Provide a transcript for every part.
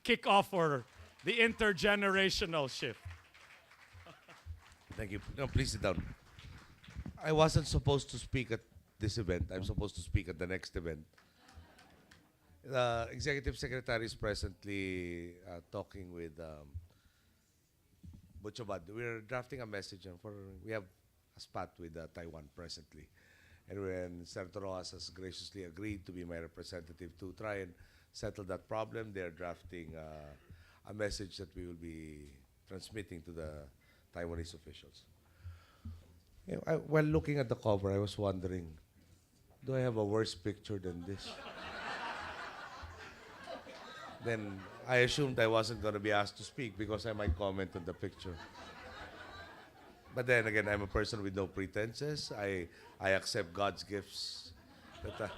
kick off for the intergenerational shift. Thank you. No, please sit down. I wasn't supposed to speak at this event. I'm supposed to speak at the next event. The executive secretary is presently talking with Butchobad. We're drafting a message for we have a spot with Taiwan presently, and when Senator Rojas has graciously agreed to be my representative to try and settle that problem, they're drafting a message that we will be transmitting to the Taiwanese officials. You know, while looking at the cover, I was wondering, do I have a worse picture than this? Then I assumed I wasn't going to be asked to speak because I might comment on the picture. But then again, I'm a person with no pretenses. I accept God's gifts, that,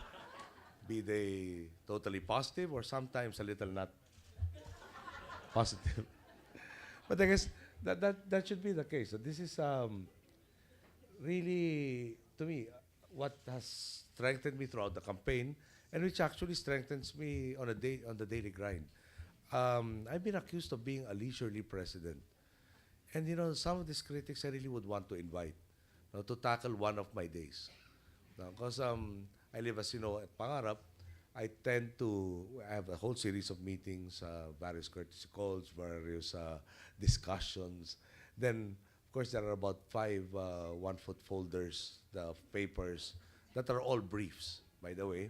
be they totally positive or sometimes a little not positive. But I guess that should be the case. So this is really, to me, what has strengthened me throughout the campaign, and which actually strengthens me on the daily grind. I've been accused of being a leisurely president, and you know, some of these critics I really would want to invite, to tackle one of my days, because I live, as you know, at Pangarap. I tend to have a whole series of meetings, various courtesy calls, various discussions. Then, of course, there are about five one-foot folders of papers that are all briefs, by the way,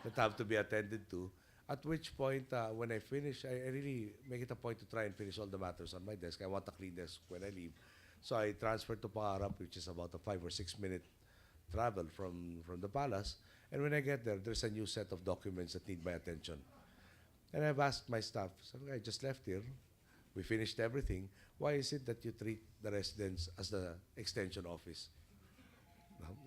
that have to be attended to. At which point, when I finish, I really make it a point to try and finish all the matters on my desk. I want a clean desk when I leave. So I transfer to Pangarap, which is about a 5 or 6 minute travel from the palace. And when I get there, there's a new set of documents that need my attention. And I've asked my staff, so I just left here. We finished everything. Why is it that you treat the residents as the extension office?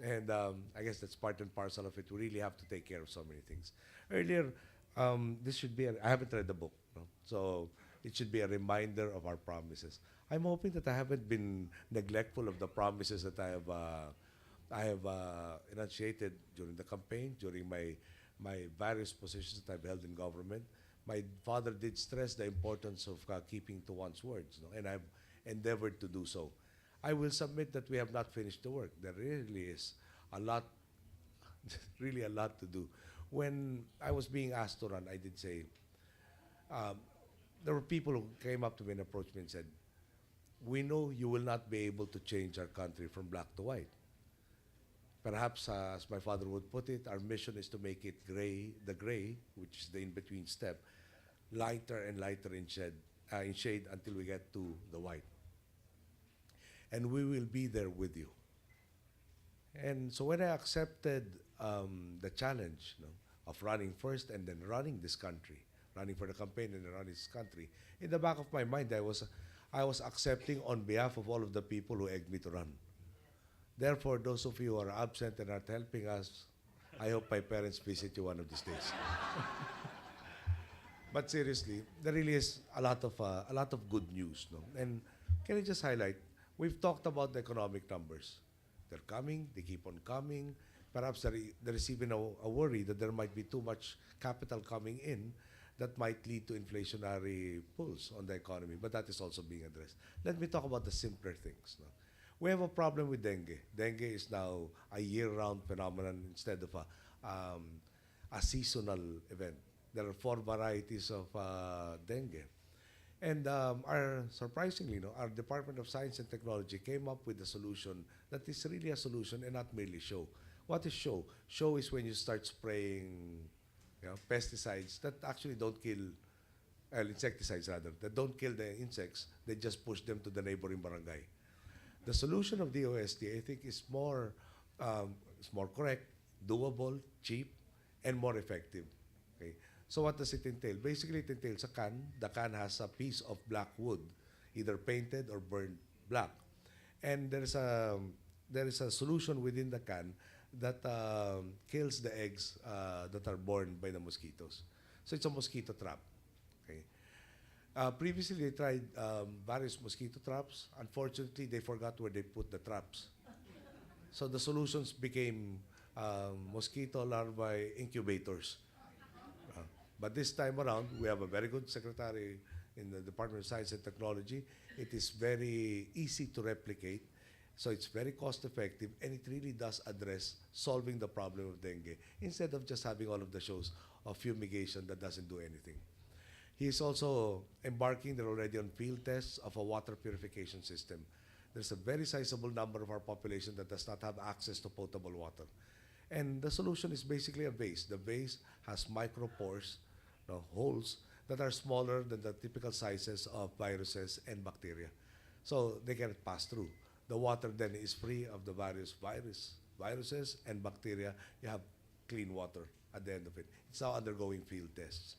And I guess that's part and parcel of it. We really have to take care of so many things. Earlier, this should be, I haven't read the book, no? So it should be a reminder of our promises. I'm hoping that I haven't been neglectful of the promises that I have enunciated during the campaign, during my various positions that I've held in government. My father did stress the importance of keeping to one's words, no? And I've endeavored to do so. I will submit that we have not finished the work. There really is a lot, really a lot to do. When I was being asked to run, I did say, um, there were people who came up to me and approached me and said, we know you will not be able to change our country from black to white. Perhaps, as my father would put it, our mission is to make it gray, the gray, which is the in-between step, lighter and lighter in shade until we get to the white. And we will be there with you. And so when I accepted the challenge, of running first and then running this country, running for the campaign and then running this country, in the back of my mind, I was accepting on behalf of all of the people who egged me to run. Therefore, those of you who are absent and not helping us, I hope my parents visit you one of these days. But seriously, there really is a lot of good news, no? And can I just highlight? We've talked about the economic numbers. They're coming. They keep on coming. Perhaps there is even a worry that there might be too much capital coming in that might lead to inflationary pulls on the economy. But that is also being addressed. Let me talk about the simpler things, no? We have a problem with dengue. Dengue is now a year-round phenomenon instead of a seasonal event. There are 4 varieties of dengue. And surprisingly, our Department of Science and Technology came up with a solution that is really a solution and not merely show. What is show? Show is when you start spraying, pesticides that actually don't kill, insecticides rather, that don't kill the insects. They just push them to the neighboring barangay. The solution of DOST, I think, is more correct, doable, cheap, and more effective. Okay. So what does it entail? Basically, it entails a can. The can has a piece of black wood, either painted or burned black, and there is a solution within the can that kills the eggs that are born by the mosquitoes. So it's a mosquito trap. Okay. Previously, they tried various mosquito traps. Unfortunately, they forgot where they put the traps. So the solutions became mosquito larvae incubators. But this time around, we have a very good secretary in the Department of Science and Technology. It is very easy to replicate, so it's very cost effective, and it really does address solving the problem of dengue instead of just having all of the shows of fumigation that doesn't do anything. He is also embarking, they're already on field tests of a water purification system. There's a very sizable number of our population that does not have access to potable water. And the solution is basically a vase. The vase has micropores, no, holes that are smaller than the typical sizes of viruses and bacteria. So they can pass through. The water then is free of the various viruses and bacteria. You have clean water at the end of it. It's now undergoing field tests.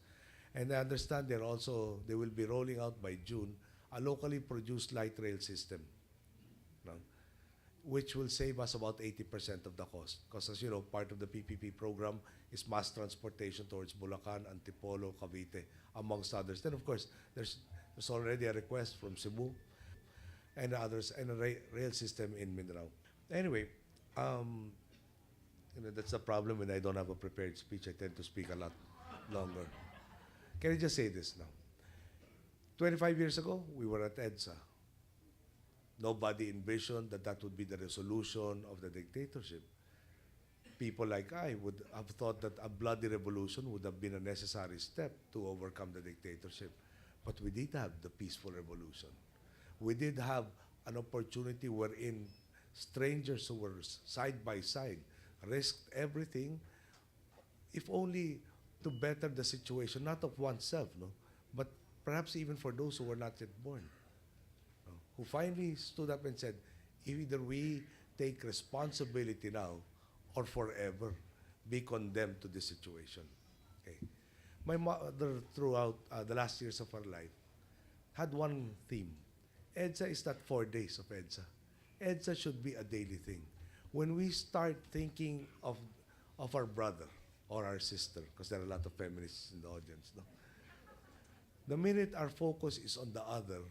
And I understand they will be rolling out by June a locally produced light rail system, no, which will save us about 80% of the cost. Because as you know, part of the PPP program is mass transportation towards Bulacan, Antipolo, Cavite, amongst others. Then of course, there's already a request from Cebu and others, and a rail system in Mindanao. Anyway, that's the problem when I don't have a prepared speech. I tend to speak a lot longer. Can I just say this now? 25 years ago, we were at EDSA. Nobody envisioned that that would be the resolution of the dictatorship. People like I would have thought that a bloody revolution would have been a necessary step to overcome the dictatorship. But we did have the peaceful revolution. We did have an opportunity wherein strangers who were side by side risked everything, if only to better the situation, not of oneself, no, but perhaps even for those who were not yet born, no, who finally stood up and said, either we take responsibility now or forever be condemned to this situation. Okay. My mother, throughout the last years of her life, had one theme. EDSA is not 4 days of EDSA. EDSA should be a daily thing. When we start thinking of our brother or our sister, because there are a lot of feminists in the audience, no? The minute our focus is on the other,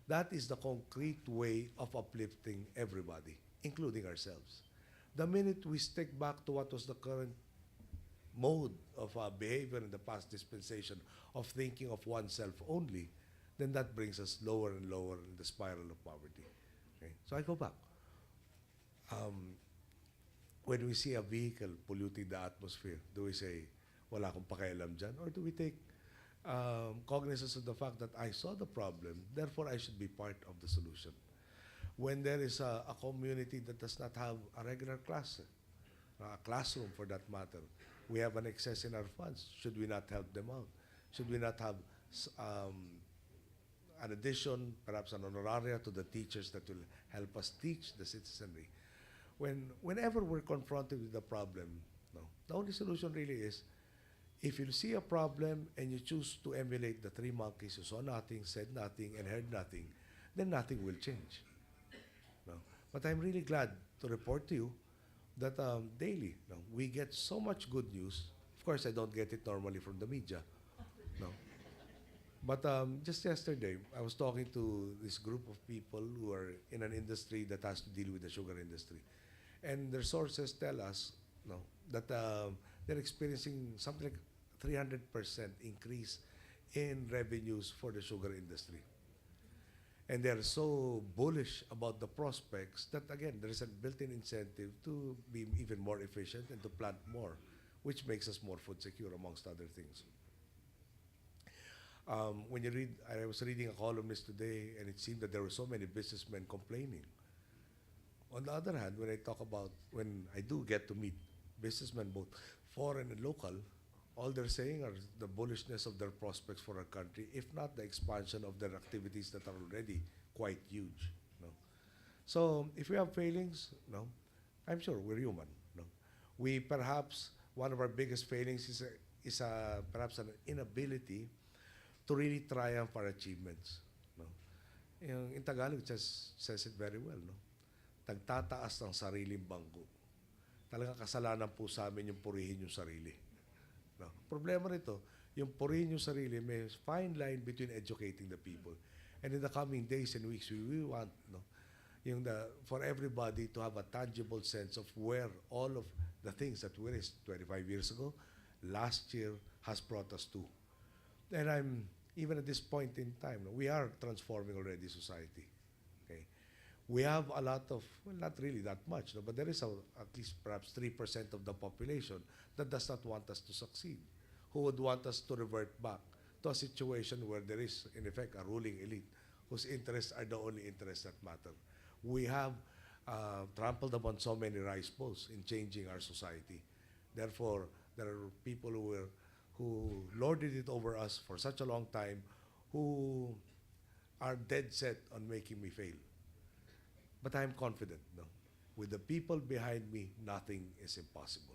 that is the concrete way of uplifting everybody, including ourselves. The minute we stick back to what was the current mode of behavior in the past dispensation of thinking of oneself only, then that brings us lower and lower in the spiral of poverty. Okay? So I go back. When we see a vehicle polluting the atmosphere, do we say, wala akong pakialam dyan? Or do we take cognizance of the fact that I saw the problem, therefore I should be part of the solution? When there is a community that does not have a regular class, a classroom for that matter, we have an excess in our funds. Should we not help them out? Should we not have an addition, perhaps an honoraria to the teachers that will help us teach the citizenry? Whenever we're confronted with a problem, no, the only solution really is, if you see a problem and you choose to emulate the three monkeys who saw nothing, said nothing, and heard nothing, then nothing will change. No. But I'm really glad to report to you that daily, no, we get so much good news. Of course, I don't get it normally from the media. No. But just yesterday, I was talking to this group of people who are in an industry that has to deal with the sugar industry. And their sources tell us, no, that they're experiencing something like 300% increase in revenues for the sugar industry. And they're so bullish about the prospects that, again, there is a built-in incentive to be even more efficient and to plant more, which makes us more food secure, amongst other things. When you read, I was reading a columnist today, and it seemed that there were so many businessmen complaining. On the other hand, when I do get to meet businessmen, both foreign and local, all they're saying are the bullishness of their prospects for our country, if not the expansion of their activities that are already quite huge. No? So if we have failings, no, I'm sure we're human. No? We perhaps, one of our biggest failings is perhaps an inability to really triumph our achievements. No? In Tagalog, it says it very well. No? Tagtataas ng sariling bangko. Talagang kasalanan po sa amin yung purihin yung sarili. No? Problema nito, yung purihin yung sarili, may fine line between educating the people. And in the coming days and weeks, we want for everybody to have a tangible sense of where all of the things that we raised 25 years ago, last year, has brought us to. And even at this point in time, we are transforming already society. Okay? We have a lot of, well, not really that much, but there is at least perhaps 3% of the population that does not want us to succeed, who would want us to revert back to a situation where there is, in effect, a ruling elite whose interests are the only interests that matter. We have trampled upon so many rice bowls in changing our society. Therefore, there are people who lorded it over us for such a long time, who are dead set on making me fail. But I'm confident, no? With the people behind me, nothing is impossible.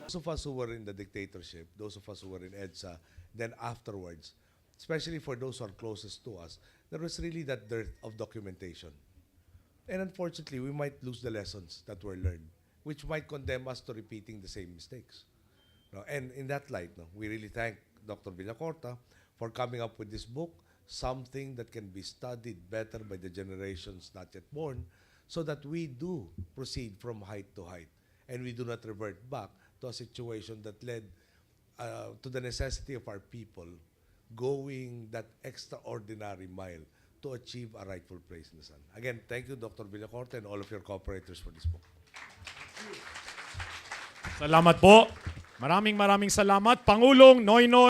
Those of us who were in the dictatorship, those of us who were in EDSA, then afterwards, especially for those who are closest to us, there was really that dearth of documentation. And unfortunately, we might lose the lessons that were learned, which might condemn us to repeating the same mistakes. No? And in that light, no, we really thank Dr. Villacorta for coming up with this book, something that can be studied better by the generations not yet born, so that we do proceed from height to height, and we do not revert back to a situation that led to the necessity of our people going that extraordinary mile to achieve a rightful place in the sun. Again, thank you, Dr. Villacorta, and all of your cooperators for this book. Salamat po. Maraming salamat. Pangulong Noynoy.